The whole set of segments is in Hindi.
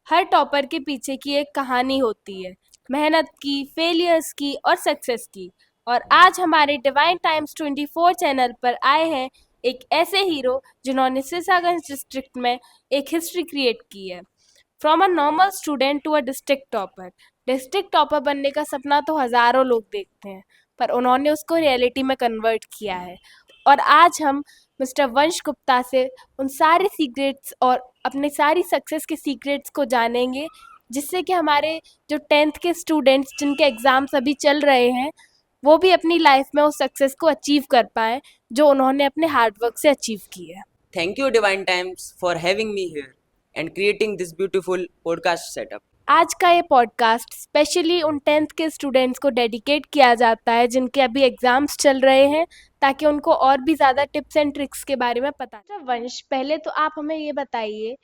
हर टॉपर के पीछे की एक कहानी होती है, मेहनत की, फेलियर्स की और सक्सेस की। और आज हमारे डिवाइन टाइम्स 24 चैनल पर आए हैं एक ऐसे हीरो जिन्होंने सिरसागंज डिस्ट्रिक्ट में एक हिस्ट्री क्रिएट की है। From a normal student to a district topper बनने का सपना तो हजारों लोग देखते हैं, पर उन्होंने उसको रियलिटी में कन्वर्ट किया है। और आज हम मिस्टर वंश गुप्ता से उन सारे सीक्रेट्स और अपनी सारी सक्सेस के सीक्रेट्स को जानेंगे, जिससे कि हमारे जो 10th के स्टूडेंट्स जिनके एग्ज़ाम्स अभी चल रहे हैं, वो भी अपनी लाइफ में उस सक्सेस को अचीव कर पाएँ जो उन्होंने अपने हार्ड वर्क से अचीव की है। Thank you, Divine Times, for having me here and creating this beautiful podcast setup. आज का ये पॉडकास्ट स्पेशली उन 10th के स्टूडेंट्स को डेडिकेट किया जाता है जिनके अभी एग्ज़ाम्स चल रहे हैं, ताकि उनको और भी ज़्यादा टिप्स एंड ट्रिक्स के बारे में पता चले। वंश, पहले तो आप हमें ये बताइए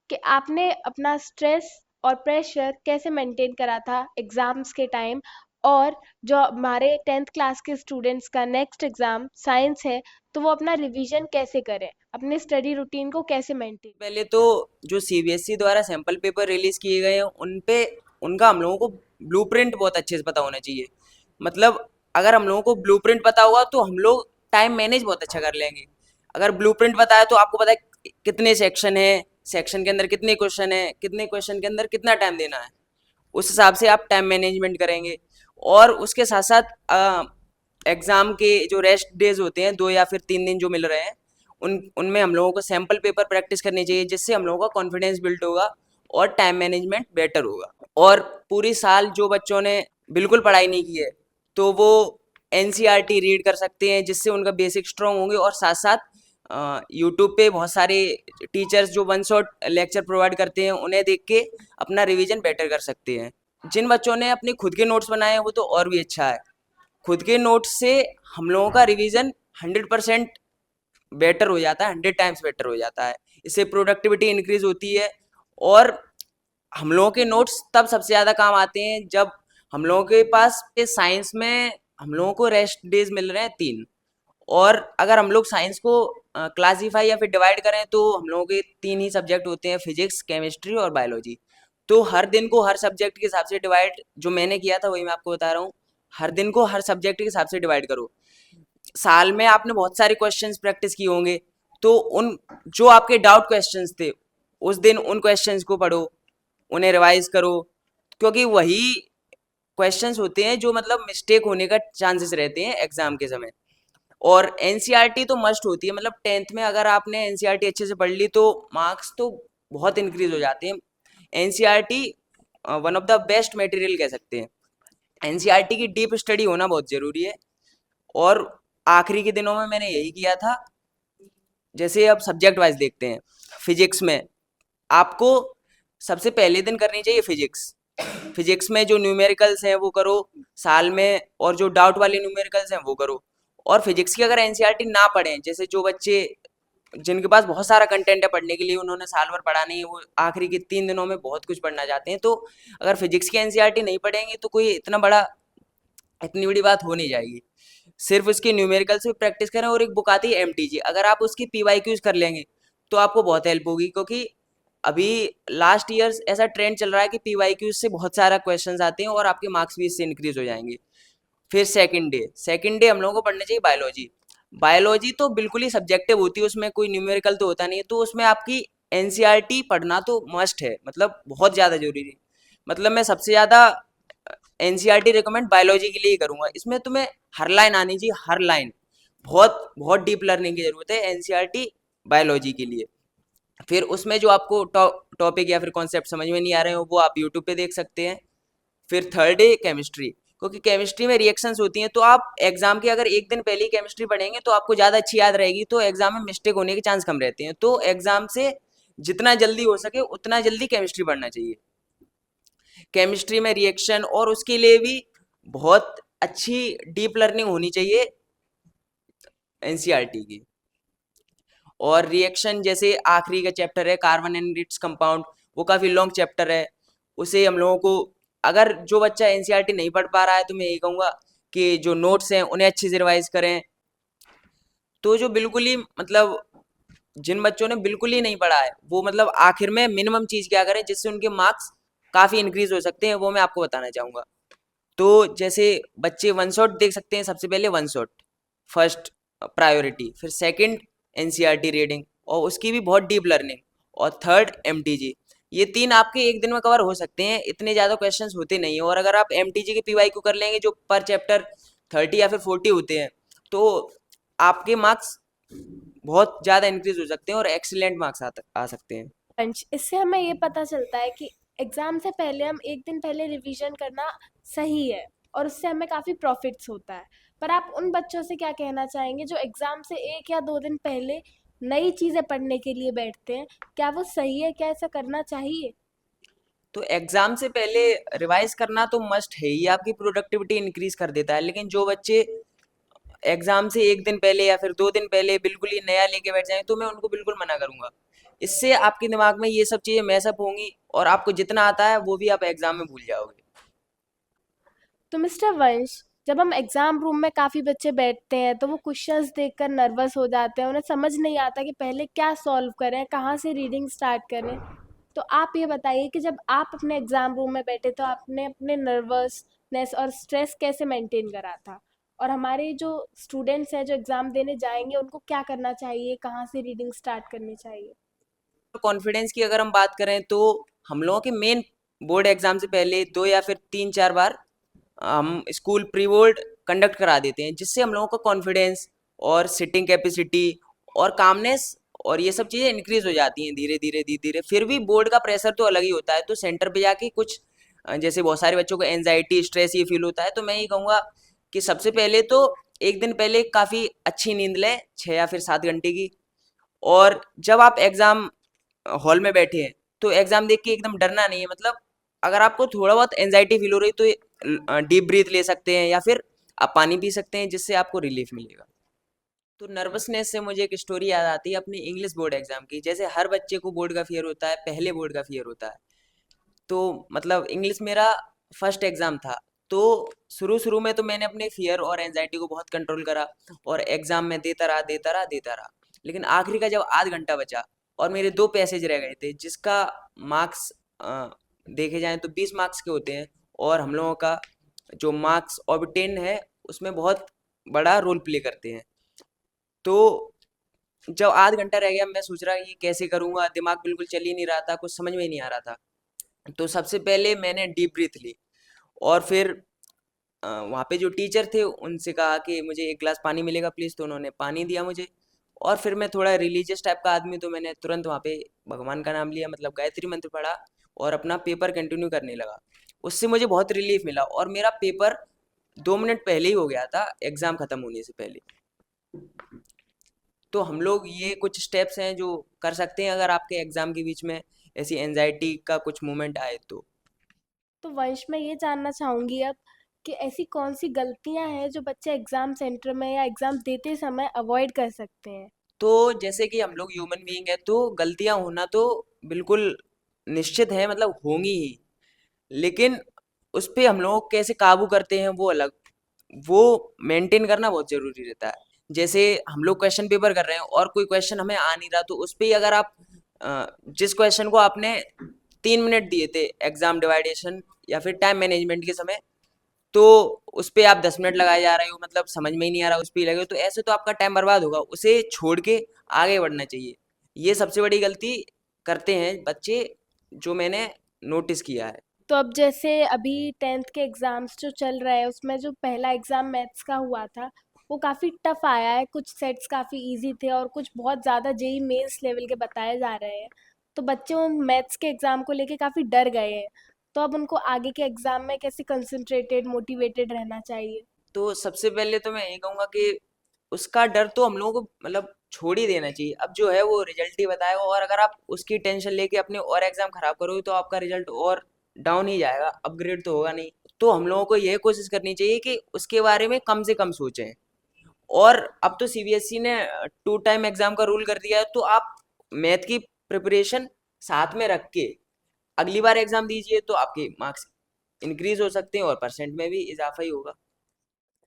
कि आपने अपना स्ट्रेस और प्रेशर कैसे मेंटेन करा था एग्ज़ाम्स के टाइम, और जो हमारे 10th क्लास के स्टूडेंट्स का नेक्स्ट एग्ज़ाम साइंस है, तो वो अपना रिवीजन कैसे करें, अपने स्टडी रूटीन को कैसे मेंटेन। पहले तो जो सीबीएसई द्वारा सैंपल पेपर रिलीज किए गए हैं उन पे उनका हम लोगों को ब्लूप्रिंट बहुत अच्छे से पता होना चाहिए। मतलब अगर हम लोगों को ब्लूप्रिंट पता होगा तो हम लोग टाइम मैनेज बहुत अच्छा कर लेंगे। अगर ब्लूप्रिंट पता है तो आपको पता है कितने सेक्शन है, सेक्शन के अंदर कितने क्वेश्चन है, कितने क्वेश्चन के अंदर कितना टाइम देना है, उस हिसाब से आप टाइम मैनेजमेंट करेंगे। और उसके साथ साथ एग्ज़ाम के जो रेस्ट डेज होते हैं 2 या फिर 3 दिन जो मिल रहे हैं उनमें हम लोगों को सैम्पल पेपर प्रैक्टिस करनी चाहिए, जिससे हम लोगों का कॉन्फिडेंस बिल्ड होगा और टाइम मैनेजमेंट बेटर होगा। और पूरी साल जो बच्चों ने बिल्कुल पढ़ाई नहीं की है तो वो एनसीईआरटी रीड कर सकते हैं, जिससे उनका बेसिक स्ट्रॉन्ग होंगे। और साथ साथ यूट्यूब पे बहुत सारे टीचर्स जो वन शॉट लेक्चर प्रोवाइड करते हैं उन्हें देख के अपना रिवीजन बेटर कर सकते हैं। जिन बच्चों ने अपने खुद के नोट्स बनाए हैं वो तो और भी अच्छा है। खुद के नोट्स से हम लोगों का रिवीजन 100% बेटर हो जाता है, 100 टाइम्स बेटर हो जाता है। इससे प्रोडक्टिविटी इंक्रीज होती है। और हम लोगों के नोट्स तब सबसे ज़्यादा काम आते हैं जब हम लोगों के पास साइंस में हम लोगों को रेस्ट डेज मिल रहे हैं 3। और अगर हम लोग साइंस को क्लासीफाई या फिर डिवाइड करें तो हम लोगों के 3 ही सब्जेक्ट होते हैं, फिजिक्स, केमिस्ट्री और बायोलॉजी। तो हर दिन को हर सब्जेक्ट के हिसाब से डिवाइड जो मैंने किया था वही मैं आपको बता रहा हूँ। हर दिन को हर सब्जेक्ट के हिसाब से डिवाइड करो। साल में आपने बहुत सारे क्वेश्चंस प्रैक्टिस किए होंगे, तो उन जो आपके डाउट क्वेश्चंस थे उस दिन उन क्वेश्चंस को पढ़ो, उन्हें रिवाइज करो, क्योंकि वही क्वेश्चंस होते हैं जो मतलब मिस्टेक होने का चांसेस रहते हैं एग्जाम के समय। और एनसीईआरटी तो मस्ट होती है। मतलब 10th में अगर आपने एनसीईआरटी अच्छे से पढ़ ली तो मार्क्स तो बहुत इंक्रीज हो जाते हैं। NCERT one of the best material कह सकते हैं। एनसीईआरटी की डीप स्टडी होना बहुत ज़रूरी है। और आखिरी के दिनों में मैंने यही किया था। जैसे अब सब्जेक्ट वाइज देखते हैं, फिजिक्स में आपको सबसे पहले दिन करनी चाहिए फिजिक्स। फिजिक्स में जो न्यूमेरिकल्स हैं वो करो साल में, और जो डाउट वाले न्यूमेरिकल्स हैं वो करो। और फिजिक्स की अगर एनसीईआरटी ना पढ़ें, जैसे जो बच्चे जिनके पास बहुत सारा कंटेंट है पढ़ने के लिए, उन्होंने साल भर पढ़ा नहीं है, वो आखिरी के 3 दिनों में बहुत कुछ पढ़ना चाहते हैं, तो अगर फिजिक्स की एनसीईआरटी नहीं पढ़ेंगे तो कोई इतनी बड़ी बात हो नहीं जाएगी। सिर्फ उसके न्यूमेरिकल्स पे प्रैक्टिस करें। और एक बुक आती है एमटीजी, अगर आप उसकी पीवाईक्यूज कर लेंगे तो आपको बहुत हेल्प होगी, क्योंकि अभी लास्ट ईयर ऐसा ट्रेंड चल रहा है कि पीवाईक्यूज से बहुत सारा क्वेश्चंस आते हैं और आपके मार्क्स भी इससे इंक्रीज हो जाएंगे। फिर सेकंड डे हम लोगों को पढ़ना चाहिए बायोलॉजी। बायोलॉजी तो बिल्कुल ही सब्जेक्टिव होती है, उसमें कोई न्यूमेरिकल तो होता नहीं है, तो उसमें आपकी एनसीईआरटी पढ़ना तो मस्ट है, मतलब बहुत ज़्यादा जरूरी है। मतलब मैं सबसे ज़्यादा एनसीईआरटी रिकमेंड बायोलॉजी के लिए ही करूँगा। इसमें तुम्हें हर लाइन आनी चाहिए, हर लाइन। बहुत बहुत डीप लर्निंग की ज़रूरत है एनसीईआरटी बायोलॉजी के लिए। फिर उसमें जो आपको टॉपिक या फिर कॉन्सेप्ट समझ में नहीं आ रहे हो वो आप यूट्यूब पे देख सकते हैं। फिर थर्ड डे केमिस्ट्री, क्योंकि केमिस्ट्री में रिएक्शंस होती हैं, तो आप एग्जाम के अगर एक दिन पहले ही केमिस्ट्री पढ़ेंगे तो आपको ज़्यादा अच्छी याद रहेगी, तो एग्जाम में मिस्टेक होने के चांस कम रहते हैं। तो एग्जाम से जितना जल्दी हो सके उतना जल्दी केमिस्ट्री पढ़ना चाहिए। केमिस्ट्री में रिएक्शन, और उसके लिए भी बहुत अच्छी डीप लर्निंग होनी चाहिए एनसीईआरटी की। और रिएक्शन जैसे आखिरी का चैप्टर है कार्बन एंड इट्स कंपाउंड, वो काफ़ी लॉन्ग चैप्टर है। उसे हम लोगों को, अगर जो बच्चा एनसीईआरटी नहीं पढ़ पा रहा है तो मैं यही कहूँगा कि जो नोट्स हैं उन्हें अच्छे से रिवाइज करें। तो जो बिल्कुल ही मतलब जिन बच्चों ने बिल्कुल ही नहीं पढ़ा है वो मतलब आखिर में मिनिमम चीज़ क्या करें जिससे उनके मार्क्स काफ़ी इंक्रीज हो सकते हैं, वो मैं आपको बताना चाहूँगा। तो जैसे बच्चे वन शॉट देख सकते हैं, सबसे पहले वन शॉट फर्स्ट प्रायोरिटी, फिर सेकंड एनसीईआरटी रीडिंग और उसकी भी बहुत डीप लर्निंग, और थर्ड एमटीजी। ये तीन आपके एक दिन में कवर हो सकते हैं, इतने ज़्यादा क्वेश्चंस होते नहीं हैं। और अगर आप एमटीजी के पीवाईक्यू कर लेंगे जो पर चैप्टर 30 या फिर 40 होते हैं, तो आपके मार्क्स बहुत ज़्यादा इंक्रीज हो सकते हैं और एक्सीलेंट मार्क्स आ सकते हैं। पंच, इससे हमें ये पता चलता है कि एग्जाम से पहले हम एक दिन पहले रिवीजन करना सही है और उससे हमें काफ़ी प्रॉफिट्स होता है। पर आप उन बच्चों से क्या कहना चाहेंगे जो एग्जाम से 1 या 2 दिन पहले नई चीज़ें पढ़ने के लिए बैठते हैं? क्या वो सही है? क्या ऐसा करना चाहिए? तो एग्जाम से पहले रिवाइज करना तो मस्ट है ही, आपकी प्रोडक्टिविटी इंक्रीज कर देता है। लेकिन जो बच्चे एग्जाम से एक दिन पहले या फिर 2 दिन पहले बिल्कुल ही नया लेके बैठ जाएं, तो मैं उनको बिल्कुल मना करूंगा। इससे आपके दिमाग में ये सब चीज़ें मैसअप होंगी और आपको जितना आता है वो भी आप एग्जाम में भूल जाओगे। तो मिस्टर वंश, जब हम एग्जाम रूम में काफ़ी बच्चे बैठते हैं तो वो क्वेश्चंस देखकर नर्वस हो जाते हैं, उन्हें समझ नहीं आता कि पहले क्या सॉल्व करें, कहाँ से रीडिंग स्टार्ट करें। तो आप ये बताइए कि जब आप अपने एग्जाम रूम में बैठे तो आपने अपने नर्वसनेस और स्ट्रेस कैसे मेंटेन करा था? और हमारे जो स्टूडेंट्स हैं जो एग्जाम देने जाएंगे उनको क्या करना चाहिए, कहाँ से रीडिंग स्टार्ट करनी चाहिए? कॉन्फिडेंस की अगर हम बात करें तो हम लोगों के मेन बोर्ड एग्जाम से पहले 2 या फिर 3-4 बार हम स्कूल प्री बोर्ड कंडक्ट करा देते हैं, जिससे हम लोगों का कॉन्फिडेंस और सिटिंग कैपेसिटी और कामनेस और ये सब चीज़ें इंक्रीज हो जाती हैं धीरे धीरे धीरे धीरे। फिर भी बोर्ड का प्रेशर तो अलग ही होता है, तो सेंटर पे जाके कुछ जैसे बहुत सारे बच्चों को एनजाइटी स्ट्रेस ये फील होता है, तो मैं ये कहूँगा कि सबसे पहले तो एक दिन पहले काफ़ी अच्छी नींद लें, 6 या फिर 7 घंटे की। और जब आप एग्ज़ाम हॉल में बैठे हैं तो एग्ज़ाम देख के एकदम डरना नहीं है। मतलब अगर आपको थोड़ा बहुत एनजाइटी फील हो रही है तो डीप ब्रीथ ले सकते हैं या फिर आप पानी पी सकते हैं, जिससे आपको रिलीफ मिलेगा। तो नर्वसनेस से मुझे एक स्टोरी याद आती है अपनी इंग्लिश बोर्ड एग्जाम की। जैसे हर बच्चे को बोर्ड का फियर होता है, पहले बोर्ड का फियर होता है। तो मतलब इंग्लिश मेरा फर्स्ट एग्जाम था। तो शुरू शुरू में तो मैंने अपने फियर और एनजाइटी को बहुत कंट्रोल करा और एग्जाम में देता रहा देता रहा देता रहा। लेकिन आखिरी का जब आध घंटा बचा और मेरे 2 पैसेज रह गए थे, जिसका मार्क्स देखे जाएं तो 20 मार्क्स के होते हैं, और हम लोगों का जो मार्क्स ऑब्टेन है उसमें बहुत बड़ा रोल प्ले करते हैं। तो जब आध घंटा रह गया मैं सोच रहा ये कैसे करूँगा, दिमाग बिल्कुल चल ही नहीं रहा था, कुछ समझ में ही नहीं आ रहा था। तो सबसे पहले मैंने डीप ब्रीथ ली और फिर वहाँ पे जो टीचर थे उनसे कहा कि मुझे एक गिलास पानी मिलेगा प्लीज़, तो उन्होंने पानी दिया मुझे। और फिर मैं थोड़ा रिलीजियस टाइप का आदमी, तो मैंने तुरंत वहाँ पे भगवान का नाम लिया, मतलब गायत्री मंत्र पढ़ा और अपना पेपर कंटिन्यू करने लगा। उससे मुझे बहुत रिलीफ मिला और मेरा पेपर 2 मिनट पहले ही हो गया था एग्ज़ाम ख़त्म होने से पहले। तो हम लोग ये कुछ स्टेप्स हैं जो कर सकते हैं अगर आपके एग्ज़ाम के बीच में ऐसी एनजाइटी का कुछ मोमेंट आए तो। तो वंश, मैं ये जानना चाहूंगी अब कि ऐसी कौन सी गलतियां हैं जो बच्चे एग्जाम सेंटर में या एग्जाम देते समय अवॉइड कर सकते हैं? तो जैसे कि हम लोग ह्यूमन बीइंग है तो गलतियां होना तो बिल्कुल निश्चित है, मतलब होंगी ही। लेकिन उस पे हम लोग कैसे काबू करते हैं वो अलग, वो मेंटेन करना बहुत जरूरी रहता है। जैसे हम लोग क्वेश्चन पेपर कर रहे हैं और कोई क्वेश्चन हमें आ नहीं रहा, तो उस पे ही अगर आप जिस क्वेश्चन को आपने 3 मिनट दिए थे एग्जाम डिवाइडेशन या फिर टाइम मैनेजमेंट के समय, तो उस पे आप 10 मिनट लगाए जा रहे हो, मतलब समझ में ही नहीं आ रहा, उस पे ही लगे हो, तो ऐसे तो आपका टाइम बर्बाद होगा। उसे छोड़ के आगे बढ़ना चाहिए। ये सबसे बड़ी गलती करते हैं बच्चे, जो मैंने नोटिस किया है। तो अब जैसे अभी 10th के एग्जाम्स जो चल रहे हैं उसमें जो पहला एग्जाम मैथ्स का हुआ था वो काफ़ी टफ आया है, कुछ सेट्स काफ़ी इजी थे और कुछ बहुत ज़्यादा जेई मेंस लेवल के बताए जा रहे हैं। तो बच्चे उन मैथ्स के एग्ज़ाम को लेके काफ़ी डर गए हैं। तो अब उनको आगे के एग्ज़ाम में कैसे कंसंट्रेटेड मोटिवेटेड रहना चाहिए? तो सबसे पहले तो मैं यही कहूँगा कि उसका डर तो हम लोगों को मतलब छोड़ ही देना चाहिए। अब जो है वो रिजल्ट ही बताएगा, और अगर आप उसकी टेंशन लेके अपने और एग्जाम खराब करोगे तो आपका रिजल्ट और डाउन ही जाएगा, अपग्रेड तो होगा नहीं। तो हम लोगों को यह कोशिश करनी चाहिए कि उसके बारे में कम से कम सोचें। और अब तो सीबीएसई ने 2 टाइम एग्जाम का रूल कर दिया है, तो आप मैथ की प्रिपरेशन साथ में रख के अगली बार एग्जाम दीजिए, तो आपके मार्क्स इंक्रीज हो सकते हैं और परसेंट में भी इजाफा ही होगा।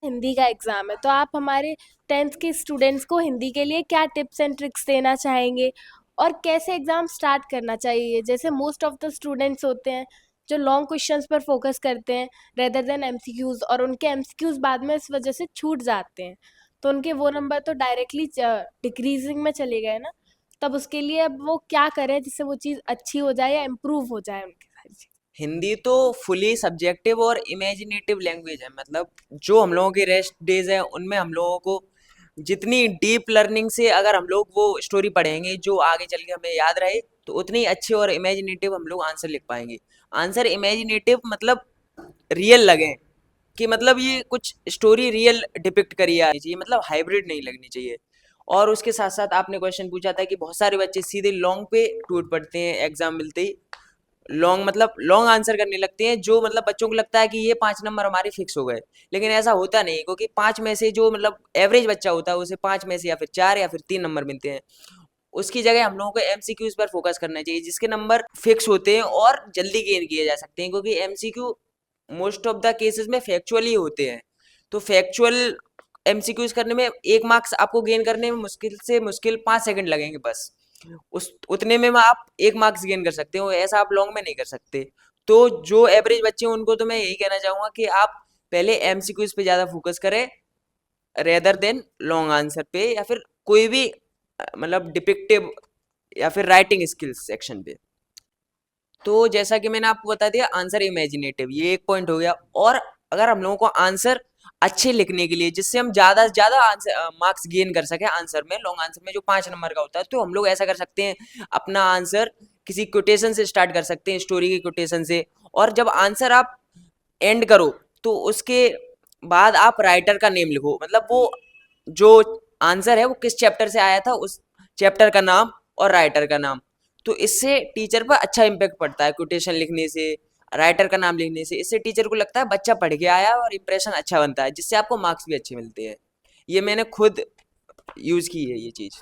हिंदी का एग्ज़ाम है, तो आप हमारे 10th के स्टूडेंट्स को हिंदी के लिए क्या टिप्स एंड ट्रिक्स देना चाहेंगे और कैसे एग्ज़ाम स्टार्ट करना चाहिए? जैसे मोस्ट ऑफ द स्टूडेंट्स होते हैं जो लॉन्ग क्वेश्चंस पर फोकस करते हैं रेदर देन एमसीक्यूज, और उनके एमसीक्यूज बाद में इस वजह से छूट जाते हैं, तो उनके वो नंबर तो डायरेक्टली डिक्रीजिंग में चले गए ना। तब उसके लिए अब वो क्या करें जिससे वो चीज़ अच्छी हो जाए या इम्प्रूव हो जाए उनकी सारी चीज़। हिंदी तो फुली सब्जेक्टिव और इमेजिनेटिव लैंग्वेज है। मतलब जो हम लोगों के रेस्ट डेज हैं उनमें हम लोगों को जितनी डीप लर्निंग से अगर हम लोग वो स्टोरी पढ़ेंगे जो आगे चल के हमें याद रहे, तो उतनी अच्छी और इमेजिनेटिव हम लोग आंसर लिख पाएंगे। आंसर इमेजिनेटिव मतलब रियल लगे, कि मतलब ये कुछ स्टोरी रियल डिपिक्ट करी आनी चाहिए, मतलब हाइब्रिड नहीं लगनी चाहिए। और उसके साथ साथ आपने क्वेश्चन पूछा था कि बहुत सारे बच्चे सीधे लॉन्ग पे टूट पड़ते हैं एग्जाम मिलते ही। लॉन्ग मतलब लॉन्ग आंसर करने लगते हैं, जो मतलब बच्चों को लगता है कि ये 5 नंबर हमारे फिक्स हो गए। लेकिन ऐसा होता नहीं, क्योंकि 5 में से जो मतलब एवरेज बच्चा होता है उसे 5 में से या फिर 4 या फिर 3 नंबर मिलते हैं। उसकी जगह हम लोगों को एमसीक्यूज पर फोकस करना चाहिए, जिसके नंबर फिक्स होते हैं और जल्दी गेन किए जा सकते हैं, क्योंकि MCQ most of the cases में फैक्चुअल ही होते हैं। तो फैक्चुअल एमसीक्यूज करने में 1 मार्क्स आपको गेन करने में मुश्किल से मुश्किल 5 सेकंड लगेंगे बस। उस उतने में आप 1 मार्क्स गेन कर सकते हो, ऐसा आप लॉन्ग में नहीं कर सकते। तो जो एवरेज बच्चे हैं उनको तो मैं यही कहना चाहूंगा कि आप पहले एमसीक्यूज पे ज़्यादा फोकस करें रेदर देन लॉन्ग आंसर पे, या फिर कोई भी मतलब डिपिक्टिव या फिर राइटिंग स्किल्स सेक्शन पे। तो जैसा कि मैंने आपको बता दिया, आंसर इमेजिनेटिव ये एक पॉइंट हो गया। और अगर हम लोगों को आंसर अच्छे लिखने के लिए, जिससे हम ज़्यादा से ज़्यादा आंसर मार्क्स गेन कर सके आंसर में, लॉन्ग आंसर में जो 5 नंबर का होता है, तो हम लोग ऐसा कर सकते हैं, अपना आंसर किसी कोटेशन से स्टार्ट कर सकते हैं, स्टोरी की कोटेशन से। और जब आंसर आप एंड करो, तो उसके बाद आप राइटर का नेम लिखो, मतलब वो जो आंसर है वो किस चैप्टर से आया था, उस चैप्टर का नाम और राइटर का नाम। तो इससे टीचर पर अच्छा इम्पैक्ट पड़ता है, कोटेशन लिखने से, राइटर का नाम लिखने से। इससे टीचर को लगता है बच्चा पढ़ के आया और इंप्रेशन अच्छा बनता है, जिससे आपको मार्क्स भी अच्छे मिलते हैं। ये मैंने खुद यूज़ की है ये चीज़।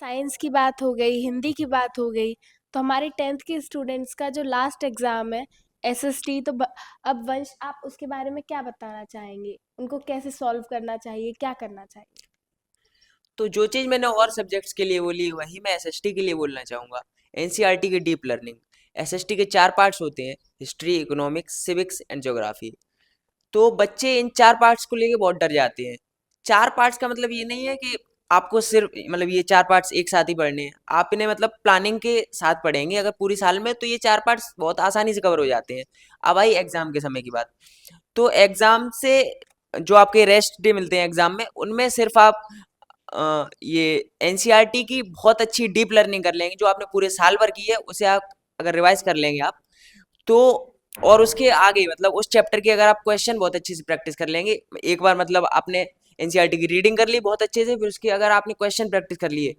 साइंस की बात हो गई, हिंदी की बात हो गई, तो हमारे 10th के स्टूडेंट्स का जो लास्ट एग्ज़ाम है एसएसटी, तो अब वंश आप उसके बारे में क्या बताना चाहेंगे? उनको कैसे सॉल्व करना चाहिए, क्या करना चाहिए? तो जो चीज़ मैंने और सब्जेक्ट्स के लिए बोली, वही मैं एसएसटी के लिए बोलना चाहूँगा। एनसीईआरटी की डीप लर्निंग। एसएसटी के 4 पार्ट्स होते हैं: history, economics, civics and geography. तो बच्चे इन 4 पार्ट्स को लेके बहुत डर जाते हैं। 4 पार्ट्स का मतलब ये नहीं है कि आपको सिर्फ मतलब ये 4 पार्ट्स एक साथ ही पढ़ने हैं। आप इन्हें मतलब प्लानिंग के साथ पढ़ेंगे अगर पूरी साल में, तो ये 4 पार्ट्स बहुत आसानी से कवर हो जाते हैं। अब आई एग्जाम के समय की बात। तो एग्जाम से जो आपके रेस्ट डे मिलते हैं एग्जाम में, उनमें सिर्फ आप ये एनसीईआरटी की बहुत अच्छी डीप लर्निंग कर लेंगे, जो आपने पूरे साल भर की है उसे आप अगर रिवाइज कर लेंगे आप, तो और उसके आगे मतलब उस चैप्टर की अगर आप क्वेश्चन बहुत अच्छे से प्रैक्टिस कर लेंगे, एक बार मतलब आपने एनसीईआरटी की रीडिंग कर ली बहुत अच्छे से, फिर उसकी अगर आपने क्वेश्चन प्रैक्टिस कर लिए,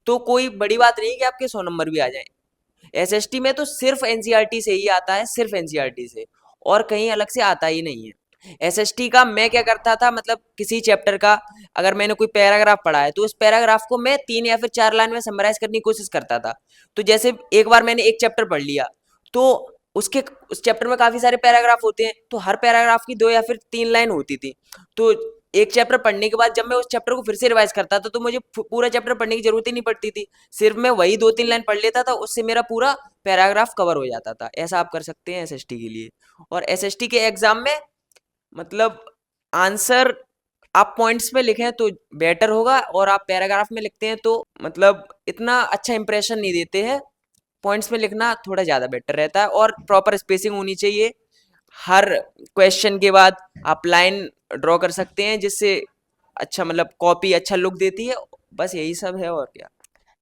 तो कोई बड़ी बात नहीं कि आपके 100 नंबर भी आ जाएं। एसएसटी में तो सिर्फ एनसीईआरटी से ही आता है, सिर्फ एनसीईआरटी से, और कहीं अलग से आता ही नहीं है। एसएसटी का मैं क्या करता था, मतलब किसी चैप्टर का अगर मैंने कोई पैराग्राफ पढ़ा है, तो उस पैराग्राफ को मैं 3 या फिर 4 लाइन में समराइज करने की कोशिश करता था। तो जैसे एक बार मैंने एक चैप्टर पढ़ लिया, तो उसके उस चैप्टर में काफी सारे पैराग्राफ होते हैं, तो हर पैराग्राफ की 2 या फिर 3 लाइन होती थी। तो एक चैप्टर पढ़ने के बाद जब मैं उस चैप्टर को फिर से रिवाइज करता था, तो मुझे पूरा चैप्टर पढ़ने की जरूरत ही नहीं पड़ती थी। सिर्फ मैं वही 2-3 लाइन पढ़ लेता था, उससे मेरा पूरा पैराग्राफ कवर हो जाता था। ऐसा आप कर सकते हैं एसएसटी के लिए। और एसएसटी के एग्जाम में मतलब आंसर आप पॉइंट्स में लिखें तो बेटर होगा, और आप पैराग्राफ में लिखते हैं तो मतलब इतना अच्छा इंप्रेशन नहीं देते हैं। पॉइंट्स में लिखना थोड़ा ज़्यादा बेटर रहता है, और प्रॉपर स्पेसिंग होनी चाहिए। हर क्वेश्चन के बाद आप लाइन ड्रॉ कर सकते हैं, जिससे अच्छा मतलब कॉपी अच्छा लुक देती है। बस यही सब है, और क्या।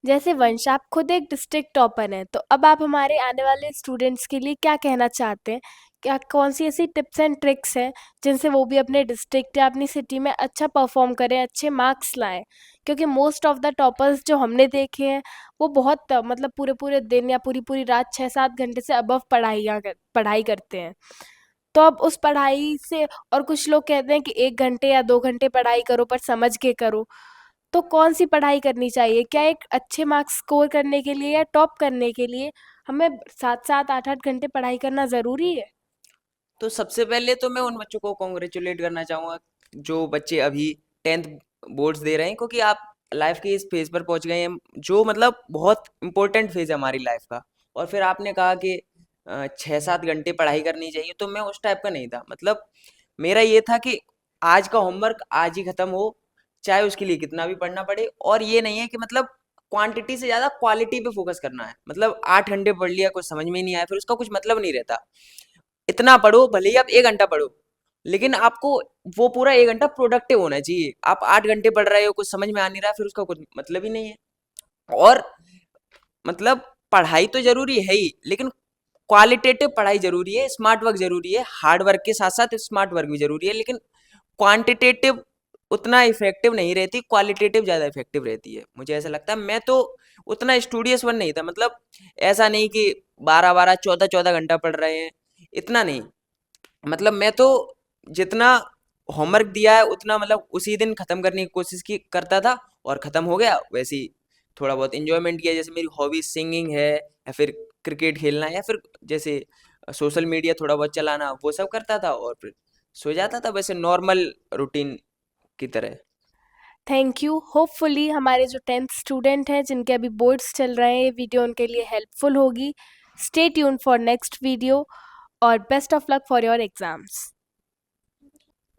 जैसे वंश आप खुद एक डिस्ट्रिक्ट टॉपर हैं, तो अब आप हमारे आने वाले स्टूडेंट्स के लिए क्या कहना चाहते हैं? क्या कौन सी ऐसी टिप्स एंड ट्रिक्स हैं जिनसे वो भी अपने डिस्ट्रिक्ट या अपनी सिटी में अच्छा परफॉर्म करें, अच्छे मार्क्स लाएं? क्योंकि मोस्ट ऑफ द टॉपर्स जो हमने देखे हैं वो बहुत मतलब पूरे पूरे दिन या पूरी पूरी रात 6-7 घंटे से अबव पढ़ाई करते हैं। तो अब उस पढ़ाई से, और कुछ लोग कहते हैं कि 1 घंटे या 2 घंटे पढ़ाई करो पर समझ के करो, तो कौन सी पढ़ाई करनी चाहिए? क्या एक अच्छे मार्क्स स्कोर करने के लिए या टॉप करने के लिए हमें 7-7 8-8 घंटे पढ़ाई करना ज़रूरी है? तो सबसे पहले तो मैं उन बच्चों को कॉन्ग्रेचुलेट करना चाहूँगा जो बच्चे अभी 10th बोर्ड्स दे रहे हैं, क्योंकि आप लाइफ के इस फेज पर पहुंच गए हैं जो मतलब बहुत इंपॉर्टेंट फेज है हमारी लाइफ का। और फिर आपने कहा कि 6-7 घंटे पढ़ाई करनी चाहिए, तो मैं उस टाइप का नहीं था। मतलब मेरा ये था कि आज का होमवर्क आज ही खत्म हो, चाहे उसके लिए कितना भी पढ़ना पड़े। और ये नहीं है कि मतलब क्वांटिटी से ज़्यादा क्वालिटी पे फोकस करना है। मतलब 8 घंटे पढ़ लिया, कुछ समझ में ही नहीं आया, फिर उसका कुछ मतलब नहीं रहता। इतना पढ़ो, भले ही आप 1 घंटा पढ़ो, लेकिन आपको वो पूरा 1 घंटा प्रोडक्टिव होना चाहिए। आप 8 घंटे पढ़ रहे हो, कुछ समझ में आ नहीं रहा, फिर उसका कुछ मतलब ही नहीं है। और मतलब पढ़ाई तो जरूरी है ही, लेकिन क्वालिटेटिव पढ़ाई जरूरी है, स्मार्ट वर्क जरूरी है, हार्ड वर्क के साथ साथ स्मार्ट वर्क भी जरूरी है। लेकिन क्वांटिटेटिव उतना इफेक्टिव नहीं रहती, क्वालिटेटिव ज़्यादा इफेक्टिव रहती है, मुझे ऐसा लगता है। मैं तो उतना स्टूडियस वन नहीं था। मतलब ऐसा नहीं कि 12-12 14-14 घंटा पढ़ रहे हैं, इतना नहीं। मतलब मैं तो जितना होमवर्क दिया है उतना मतलब उसी दिन खत्म करने की कोशिश की करता था, और खत्म हो गया। वैसे ही थोड़ा बहुत इंजॉयमेंट किया, जैसे मेरी हॉबी सिंगिंग है, या फिर क्रिकेट खेलना, या फिर जैसे सोशल मीडिया थोड़ा बहुत चलाना, वो सब करता था और फिर सो जाता था, वैसे नॉर्मल रूटीन की तरह। Thank you. होपफुली हमारे जो 10th स्टूडेंट हैं जिनके अभी बोर्ड्स चल रहे हैं, ये वीडियो उनके लिए हेल्पफुल होगी। Stay tune for next video और best of luck for your exams.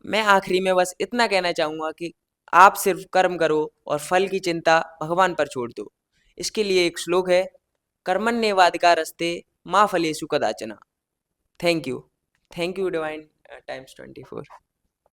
मैं आखिरी में बस इतना कहना चाहूंगा कि आप सिर्फ कर्म करो और फल की चिंता भगवान पर छोड़ दो। इसके लिए एक श्लोक है, कर्मण्येवाधिकारस्ते मा फलेषु कदाचन। Thank you. Thank you divine times 24।